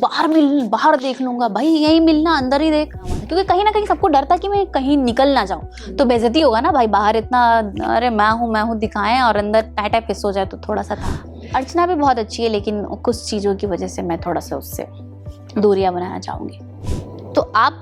बाहर देख लूंगा भाई, यही मिलना, अंदर ही देख, क्योंकि कहीं ना कहीं सबको डर था कि मैं कहीं निकल ना जाऊं तो बेइज्जती होगा ना भाई, बाहर इतना अरे मैं हूँ दिखाएं और अंदर टाटा फिस हो जाए, तो थोड़ा सा था। अर्चना भी बहुत अच्छी है, लेकिन कुछ चीज़ों की वजह से मैं थोड़ा सा उससे दूरियां बनाना चाहूंगी। तो आप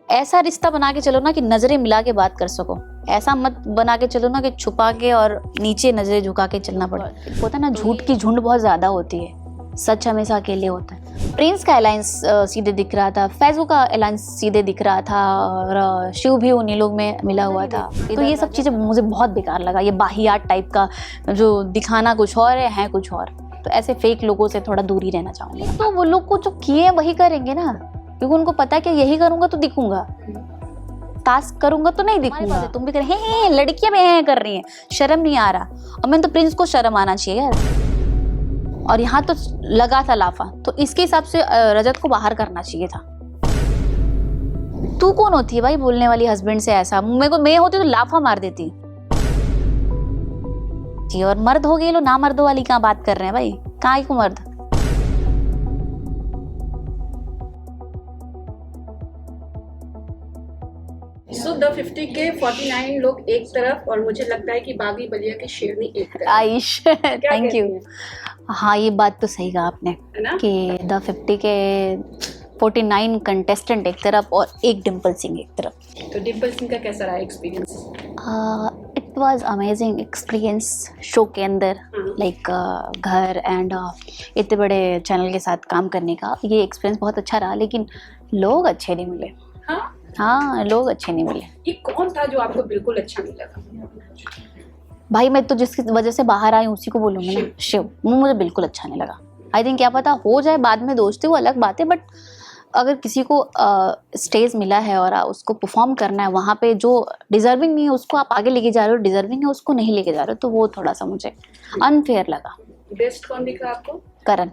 ऐसा रिश्ता बना के चलो ना कि नजरें मिला के बात कर सको, ऐसा मत बना के चलो ना कि छुपा के और नीचे नजरें झुका के चलना पड़े। होता है ना, झूठ की झुंड बहुत ज्यादा होती है, सच हमेशा अकेले होता है। प्रिंस का अलायंस सीधे दिख रहा था, फैजू का अलायंस सीधे दिख रहा था, और शिव भी उन्हीं लोग में मिला हुआ था। तो ये सब चीज़ें मुझे बहुत बेकार लगा, ये बाहियात टाइप का जो दिखाना कुछ और है कुछ और। तो ऐसे फेक लोगों से थोड़ा दूरी रहना चाहूँगी। तो वो लोग को जो किए वही करेंगे ना, क्योंकि उनको पता है कि यही करूँगा तो दिखूंगा, टास्क करूंगा तो नहीं दिखूंगा। तुम भी कर हे लड़कियां भी हैं कर रही हैं, शर्म नहीं आ रहा। और मैंने तो प्रिंस को शर्म आना चाहिए यार, और यहाँ तो लगा था लाफा, तो इसके हिसाब से रजत को बाहर करना चाहिए था। तू कौन होती है भाई बोलने वाली हस्बैंड से ऐसा? मैं होती तो लाफा मार देती। और मर्द हो गए लो, ना मर्दों वाली कहाँ बात कर रहे हैं भाई, कहाँ को मर्द। So, the 50 के 49 लोग एक तरफ और मुझे लगता है कि बागी बलिया की शेरनी एक तरफ। Aish thank you. हाँ ये बात तो सही कहा आपने कि द 50 के 49 कंटेस्टेंट एक तरफ और एक डिम्पल सिंह एक तरफ। तो डिम्पल सिंह का कैसा रहा experience? It was amazing experience show के अंदर, लाइक घर एंड इतने बड़े चैनल के साथ काम करने का ये एक्सपीरियंस बहुत अच्छा रहा, लेकिन लोग अच्छे नहीं मिले। हाँ लोग अच्छे नहीं मिले। ये कौन था जो आपको बिल्कुल अच्छा नहीं लगा? भाई मैं तो जिसकी वजह से बाहर आई उसी को बोलूँगी ना, शिव। वो मुझे बिल्कुल अच्छा नहीं लगा। आई थिंक क्या पता हो जाए बाद में दोस्ती, वो अलग बात है, बट अगर किसी को स्टेज मिला है और उसको परफॉर्म करना है वहाँ पे, जो डिजर्विंग नहीं है उसको आप आगे लेके जा रहे हो, डिजर्विंग है उसको नहीं लेके जा रहे हो, तो वो थोड़ा सा मुझे अनफेयर लगा। बेस्ट कौन दिखा आपको? करण।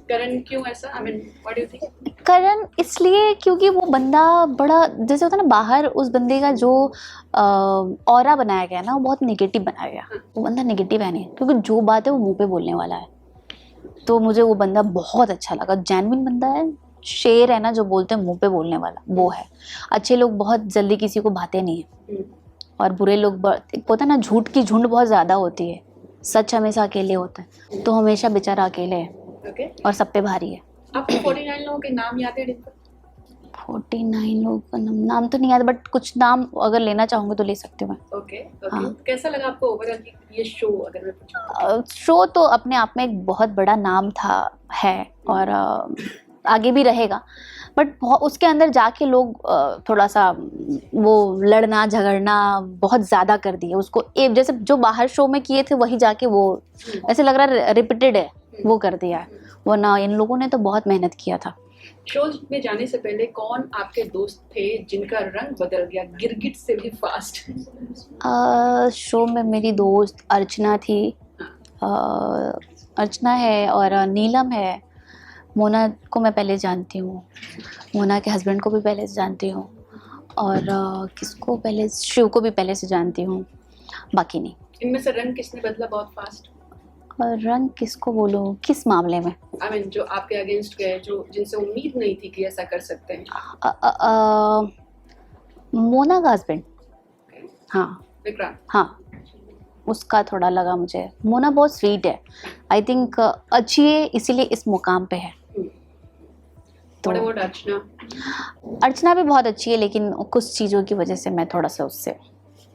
करण क्यों ऐसा? I mean what do you think? Karan इसलिए क्योंकि वो बंदा बड़ा, जैसे होता है ना बाहर उस बंदे का जो ऑरा बनाया गया ना, वो बहुत नेगेटिव बनाया गया। वो बंदा नेगेटिव है नहीं, क्योंकि जो बात है वो मुंह पे बोलने वाला है। तो मुझे वो बंदा बहुत अच्छा लगा, जेन्युइन बंदा है, शेर है ना जो बोलते हैं मुंह पे बोलने वाला, वो है। अच्छे लोग बहुत जल्दी किसी को भाते नहीं है, और बुरे लोग होता है ना, झूठ की झुंड बहुत ज्यादा होती है, सच हमेशा अकेले होता है। तो हमेशा बेचारा अकेले है और सब पे भारी है। आपको 49 लोगों के नाम याद है डिम्पल? 49 लोगों का नाम तो नहीं याद, बट कुछ नाम अगर लेना चाहूँगी तो ले सकती हूँ मैं। ओके। हाँ। कैसा लगा आपको ओवरऑल ये शो? अगर मैं पूछूं, शो तो अपने आप में एक बहुत बड़ा नाम था, है, और आगे भी रहेगा, बट उसके अंदर जाके लोग थोड़ा सा वो लड़ना झगड़ना बहुत ज़्यादा कर दिए उसको। एक जैसे जो बाहर शो में किए थे वही जाके वो ऐसे लग रहा है रिपीटेड है, वो कर दिया है। वरना इन लोगों ने तो बहुत मेहनत किया था। शो में जाने से पहले कौन आपके दोस्त थे जिनका रंग बदल गया गिरगिट से भी फास्ट? शो में मेरी दोस्त अर्चना थी, अर्चना है और नीलम है। मोना को मैं पहले जानती हूँ, मोना के हस्बैंड को भी पहले से जानती हूँ, और किसको पहले, शिव को भी पहले से जानती हूँ, बाकी नहीं। इनमें से रंग किसने बदला बहुत फास्ट? रंग किसको बोलूं, किस मामले में? आई मीन जो आपके अगेंस्ट गए, जो जिनसे उम्मीद नहीं थी कि ऐसा कर सकते हैं। मोना का हस्बैंड। हाँ विक्रांत। हाँ उसका थोड़ा लगा मुझे। मोना बहुत स्वीट है, आई थिंक अच्छी है, इसीलिए इस मुकाम पे है। तो अर्चना भी बहुत अच्छी है, लेकिन कुछ चीज़ों की वजह से मैं थोड़ा सा उससे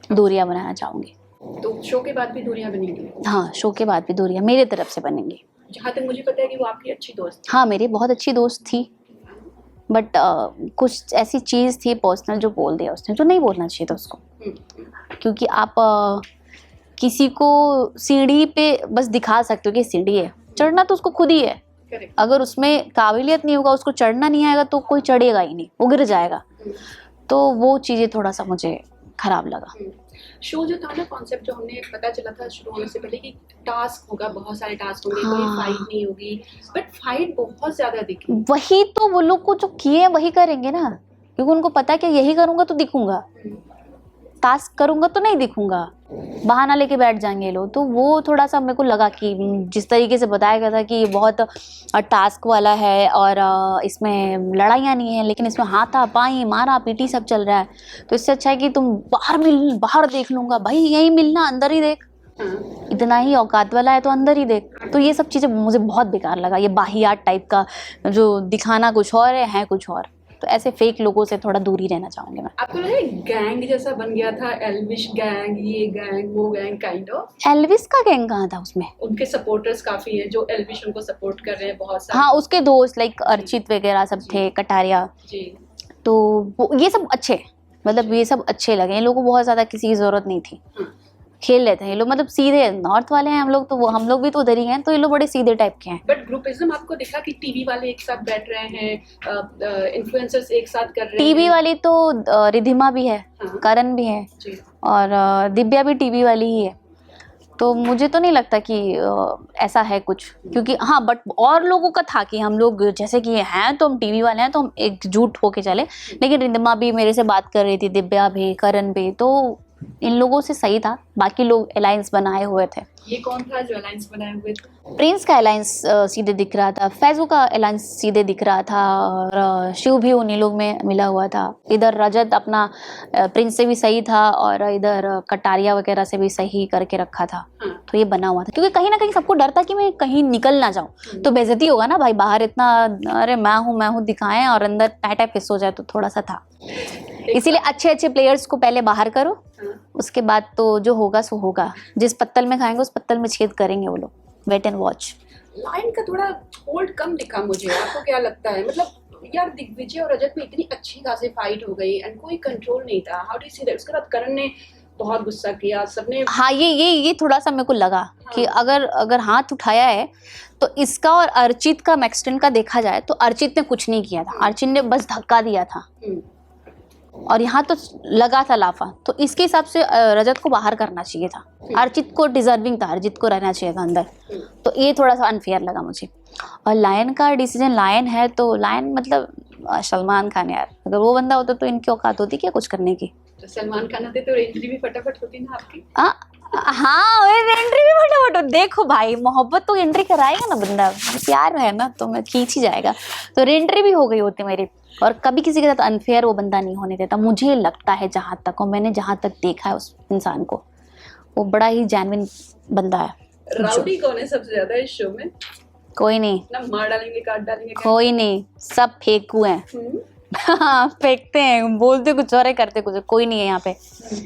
दूरियां बनाना चाहूँगी। तो शो के बाद भी दूरियां बनेंगी? हाँ शो के बाद भी दूरियां मेरे तरफ से बनेंगी। जहाँ तक मुझे पता है कि वो आपकी अच्छी दोस्त थी। हाँ मेरी बहुत अच्छी दोस्त थी, बट कुछ ऐसी चीज़ थी पर्सनल जो बोल दिया उसने, जो नहीं बोलना चाहिए था उसको। क्योंकि आप किसी को सीढ़ी पे बस दिखा सकते हो कि सीढ़ी है, चढ़ना तो उसको खुद ही है। अगर उसमें काबिलियत नहीं होगा, उसको चढ़ना नहीं आएगा, तो कोई चढ़ेगा ही नहीं, वो गिर जाएगा। तो वो चीज़ें थोड़ा सा मुझे खराब लगा। शो जो था ना, कॉन्सेप्ट जो हमने पता चला था शुरू होने से पहले कि टास्क होगा, बहुत सारे टास्क होंगे, कोई फाइट नहीं होगी, बट फाइट बहुत ज्यादा दिखी। वही तो वो लोग को जो किए वही करेंगे ना, क्योंकि उनको पता है कि यही करूंगा तो दिखूंगा। टास्क करूंगा तो नहीं दिखूंगा, बहाना लेके बैठ जाएंगे लोग। तो वो थोड़ा सा मेरे को लगा कि जिस तरीके से बताया गया था कि ये बहुत टास्क वाला है और इसमें लड़ाइयाँ नहीं है, लेकिन इसमें हाथापाई मारा पीटी सब चल रहा है, तो इससे अच्छा है कि तुम बाहर देख लूंगा भाई, यही मिलना, अंदर ही देख, इतना ही औकात वाला है तो अंदर ही देख। तो ये सब चीज़ें मुझे बहुत बेकार लगा, ये बाहियात टाइप का जो दिखाना कुछ और है कुछ और। तो ऐसे फेक लोगों से थोड़ा दूर ही रहना चाहूंगी मैं। आपको लगा गैंग जैसा बन गया था, एल्विश गैंग, ये गैंग वो गैंग काइंड ऑफ? एल्विस का गैंग कहाँ था उसमें? उनके सपोर्टर्स काफी हैं जो एल्विश उनको सपोर्ट कर रहे हैं बहुत सारे। हाँ, उसके दोस्त लाइक अर्चित वगैरह सब थे, कटारिया जी। तो ये सब अच्छे, मतलब ये सब अच्छे लगे। इन लोगों को बहुत ज्यादा किसी की जरूरत नहीं थी, खेल लेते हैं ये लोग, मतलब सीधे नॉर्थ वाले हैं हम लोग, तो वो हम लोग भी तो उधर ही हैं, तो ये लोग बड़े सीधे टाइप के हैं। बट ग्रुपिज्म आपको दिखा कि टीवी वाले एक साथ बैठ रहे हैं, इन्फ्लुएंसर्स एक साथ कर रहे हैं? टीवी वाली तो रिधिमा भी है, हाँ। करण भी है जी। और दिव्या भी टीवी वाली ही है। तो मुझे तो नहीं लगता कि ऐसा है कुछ, क्योंकि हाँ बट और लोगों का था कि हम लोग जैसे कि हैं तो हम टीवी वाले हैं तो हम एकजुट होके चले, लेकिन रिधिमा भी मेरे से बात कर रही थी, दिव्या भी, करण भी, तो इन लोगों से सही था। बाकी लोग अलायंस बनाए हुए थे। ये कौन था जो अलायंस बनाए हुए थे? प्रिंस का अलायंस सीधे दिख रहा था, फैजू का अलायंस सीधे दिख रहा था, और शिव भी उन्हीं लोग में मिला हुआ था। इधर रजत अपना प्रिंस से भी सही था और इधर कटारिया वगैरह से भी सही करके रखा था। तो ये बना हुआ था क्योंकि कहीं ना कहीं सबको डर था कि मैं कहीं निकल ना जाऊं तो बेइज्जती होगा ना भाई, बाहर इतना अरे मैं हूँ दिखाएं और अंदर टाइट फिस हो जाए, तो थोड़ा सा था। इसीलिए अच्छे अच्छे प्लेयर्स को पहले बाहर करो, उसके बाद तो जो होगा सो होगा। जिस पत्तल में खाएंगे उस पत्तल में छेद करेंगे वो लोग। Wait and watch. लाइन का थोड़ा होल्ड कम दिखा मुझे, आपको क्या लगता है? मतलब यार दिग्विजय और रजत में इतनी अच्छी खासी फाइट हो गई एंड कोई कंट्रोल नहीं था। How do you see that? उसके बाद करण ने बहुत गुस्सा किया, सबने। हाँ, ये थोड़ा सा मेरे को लगा कि अगर हाथ उठाया है तो इसका और अर्चित का मैक्सटन का देखा जाए तो अर्चित ने कुछ नहीं किया था, अर्चित ने बस धक्का दिया था और यहाँ तो लगा था लाफा, तो इसके हिसाब से रजत को बाहर करना चाहिए था। अर्चित को डिजर्विंग था, अर्चित को रहना चाहिए था अंदर, तो ये थोड़ा सा अनफेयर लगा मुझे। और लायन का डिसीजन, लायन है तो लायन मतलब सलमान खान यार, अगर वो बंदा होता तो इनकी औकात होती क्या कुछ करने की? तो सलमान खान आते तो एंट्री भी फटाफट होती ना आपकी। हाँ एंट्री भी फटाफट हो। देखो भाई, मोहब्बत तो एंट्री कराएगा ना बंदा, प्यार है ना तो मैं खींच ही जाएगा, तो एंट्री भी हो गई होती मेरी। और कभी किसी के साथ अनफेयर वो बंदा नहीं होने देता, मुझे लगता है जहाँ तक, और मैंने जहाँ तक देखा है उस इंसान को, वो बड़ा ही जेन्युइन बंदा है। राउडी कौन है सबसे ज्यादा इस शो में? कोई नहीं ना मार डालेंगे काट डालेंगे कोई नहीं, सब फेंकू हैं। हाँ फेंकते हैं, बोलते कुछ और है करते कुछ, कोई नहीं है यहाँ पे,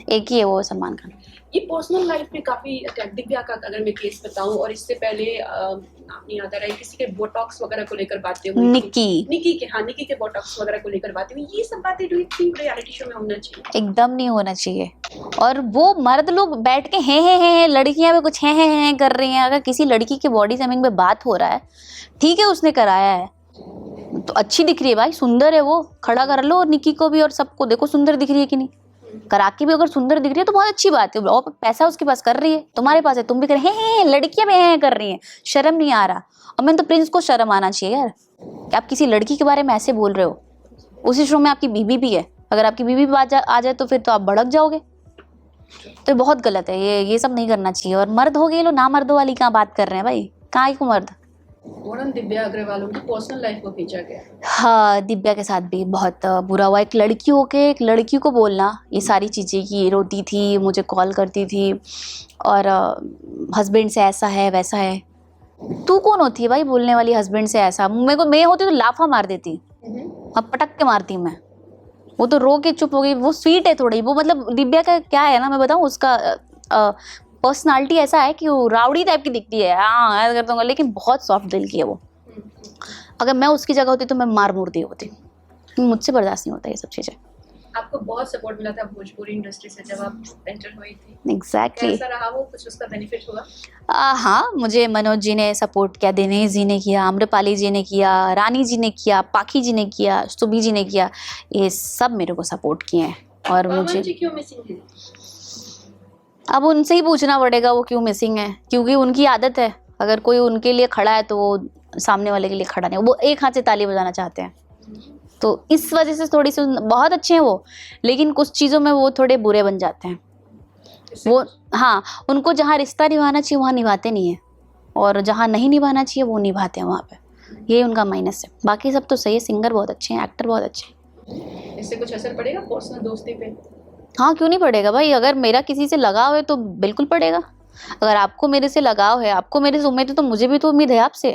एक ही है वो सलमान खान। ये पर्सनल लाइफ में काफी दिव्या का अगर मैं केस बताऊं, और इससे पहले नाम नहीं आता रहा, किसी के बोटॉक्स वगैरह को लेकर बातें हुई, निकी के बोटॉक्स वगैरह को लेकर बातें हुई, ये सब बातें do you think reality show में होना चाहिए? एकदम नहीं होना चाहिए। और वो मर्द लोग बैठ के हैं लड़कियां भी कुछ हैं कर रही हैं। अगर किसी लड़की के बॉडी शेमिंग पे बात हो रहा है, ठीक है उसने कराया है तो अच्छी दिख रही है भाई, सुंदर है वो, खड़ा कर लो और निकी को भी और सबको, देखो सुंदर दिख रही है कि नहीं, करा के भी अगर सुंदर दिख रही है तो बहुत अच्छी बात है। और पैसा उसके पास कर रही है, तुम्हारे पास है, तुम भी कर हैं, लड़कियां भी हैं कर रही हैं, शर्म नहीं आ रहा। और मैंने तो प्रिंस को शर्म आना चाहिए यार कि आप किसी लड़की के बारे में ऐसे बोल रहे हो। उसी शो में आपकी बीबी भी है, अगर आपकी बीबी भी आ जाए तो फिर तो आप भड़क जाओगे, तो बहुत गलत है ये सब नहीं करना चाहिए। और मर्द हो गए लो, ना मर्दों वाली कहाँ बात कर रहे हैं भाई, कहाँ को मर्द। दिव्या अग्रवाल की पर्सनल लाइफ को खींचा गया। हाँ, दिव्या के साथ भी बहुत बुरा हुआ। एक लड़की होके एक लड़की को बोलना ये सारी चीज़ें कि रोती थी, मुझे कॉल करती थी और हस्बैंड से ऐसा है वैसा है। तू कौन होती है भाई बोलने वाली हस्बैंड से ऐसा? मैं होती तो लाफा मार देती, अब पटक के मारती मैं। वो तो रो के चुप हो गई, वो स्वीट है थोड़ी, वो मतलब दिव्या का क्या है ना, मैं बताऊँ, उसका पर्सनालिटी ऐसा है कि वो राउडी टाइप की दिखती है, हाँ ऐसा करता हूँ, लेकिन बहुत सॉफ्ट दिल की है वो। अगर मैं उसकी जगह होती तो मैं मार मुर्दी होती, मुझसे बर्दाश्त नहीं होता ये सब चीज़ें। आपको बहुत सपोर्ट मिला था भोजपुरी इंडस्ट्री से जब आप एंटर हुई थी। एग्जैक्टली। कैसा रहा वो, कुछ उसका बेनिफिट हुआ? हाँ, मुझे मनोज जी ने सपोर्ट किया, दिनेश जी ने किया, आम्रपाली जी ने किया, रानी जी ने किया, पाखी जी ने किया, सुबी जी ने किया, ये सब मेरे को सपोर्ट किए हैं। और मुझे जी क्यों मिसिंग है? अब उनसे ही पूछना पड़ेगा वो क्यों मिसिंग है, क्योंकि उनकी आदत है, अगर कोई उनके लिए खड़ा है तो वो सामने वाले के लिए खड़ा नहीं, वो एक हाथ से ताली बजाना चाहते हैं। तो इस वजह से थोड़ी सी बहुत अच्छे हैं वो, लेकिन कुछ चीज़ों में वो थोड़े बुरे बन जाते हैं वो। हाँ, उनको जहाँ रिश्ता निभाना चाहिए वहाँ निभाते नहीं है, और जहाँ नहीं निभाना चाहिए वो निभाते हैं वहाँ पे। ये उनका माइनस है। बाकी सब तो सही है, सिंगर बहुत अच्छे हैं, एक्टर बहुत अच्छे हैं। इससे कुछ असर पड़ेगा पर्सनल दोस्ती पे? हाँ, क्यों नहीं पड़ेगा भाई। अगर मेरा किसी से लगाव है तो बिल्कुल पड़ेगा। अगर आपको मेरे से लगाव है, आपको मेरे से उम्मीद है, तो मुझे भी तो उम्मीद है आपसे।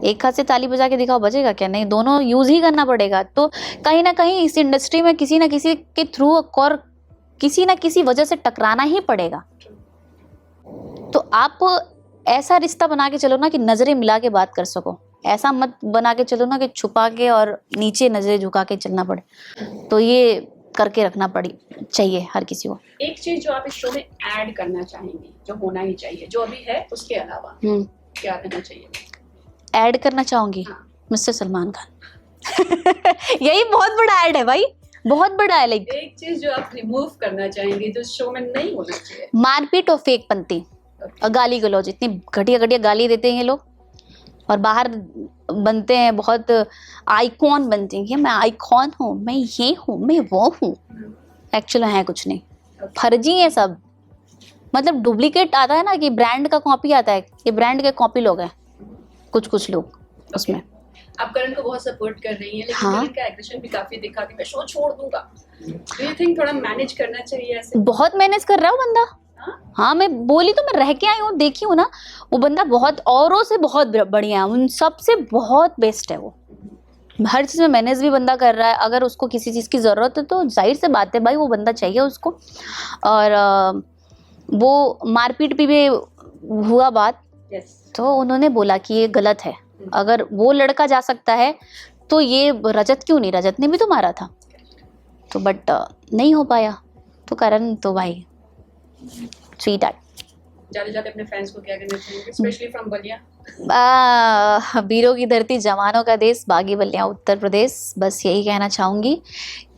एक हाथ से ताली बजा के दिखाओ, बजेगा क्या? नहीं, दोनों यूज ही करना पड़ेगा। तो कहीं ना कहीं इस इंडस्ट्री में किसी ना किसी के थ्रू और किसी ना किसी वजह से टकराना ही पड़ेगा। तो आप ऐसा रिश्ता बना के चलो ना कि नजरें मिला के बात कर सको। ऐसा मत बना के चलो ना कि छुपा के और नीचे नजरें झुका के चलना पड़े। तो ये करके रखना चाहिए हर किसी को। एक चीज जो आप इस शो में ऐड करना चाहेंगी, जो होना ही चाहिए, जो अभी है उसके अलावा क्या रहना चाहिए? ऐड करना चाहूंगी? हाँ। मिस्टर सलमान खान। यही बहुत बड़ा ऐड है भाई, बहुत बड़ा है। लाइक एक चीज जो आप रिमूव करना चाहेंगे जो शो में नहीं होना चाहिए? मारपीट और फेक पंती और गाली गलौज। इतनी घटिया घटिया गाली देते हैं ये लोग, और बाहर बनते हैं बहुत आइकॉन बनते हैं कि मैं आइकॉन हूँ, मैं ये हूँ, मैं वो हूँ। एक्चुअल है कुछ नहीं, फर्जी है सब। मतलब डुप्लीकेट आता है ना, कि ब्रांड का कॉपी आता है, ये ब्रांड के कॉपी लोग हैं कुछ लोग उसमें। आप करण को बहुत सपोर्ट कर रही हैं, लेकिन हाँ? करण का एग्रेशन भी काफी दिखा कि मैं शो छोड़ दूंगा। डू यू थिंक थोड़ा मैनेज करना चाहिए ऐसे? बहुत मैनेज कर रहा है वो बंदा। हाँ, मैं बोली तो, मैं रह के आई हूँ, देखी हूँ ना। वो बंदा बहुत औरों से बहुत बढ़िया है, उन सबसे बहुत बेस्ट है वो। हर चीज़ में मैनेज भी बंदा कर रहा है। अगर उसको किसी चीज़ की ज़रूरत है तो जाहिर से बात है भाई, वो बंदा चाहिए उसको। और वो मारपीट भी हुआ बात, तो उन्होंने बोला कि ये गलत है। अगर वो लड़का जा सकता है तो ये रजत क्यों नहीं? रजत ने भी तो मारा था, तो बट नहीं हो पाया। तो करण तो भाई स्वीट आर्ट। जाते जाते अपने फैंस को क्या कहना चाहेंगे, स्पेशली फ्रॉम बलिया? वीरों की धरती, जवानों का देश, बागी बलिया, उत्तर प्रदेश। बस यही कहना चाहूँगी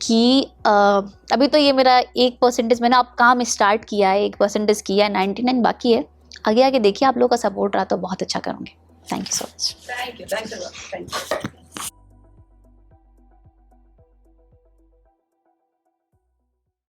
कि अभी तो ये मेरा 1% मैंने अब काम स्टार्ट किया है, 1% किया है, 99 बाकी है। आगे आगे देखिए, आप लोगों का सपोर्ट रहा तो बहुत अच्छा करूँगी। Thank you so much. Thank you.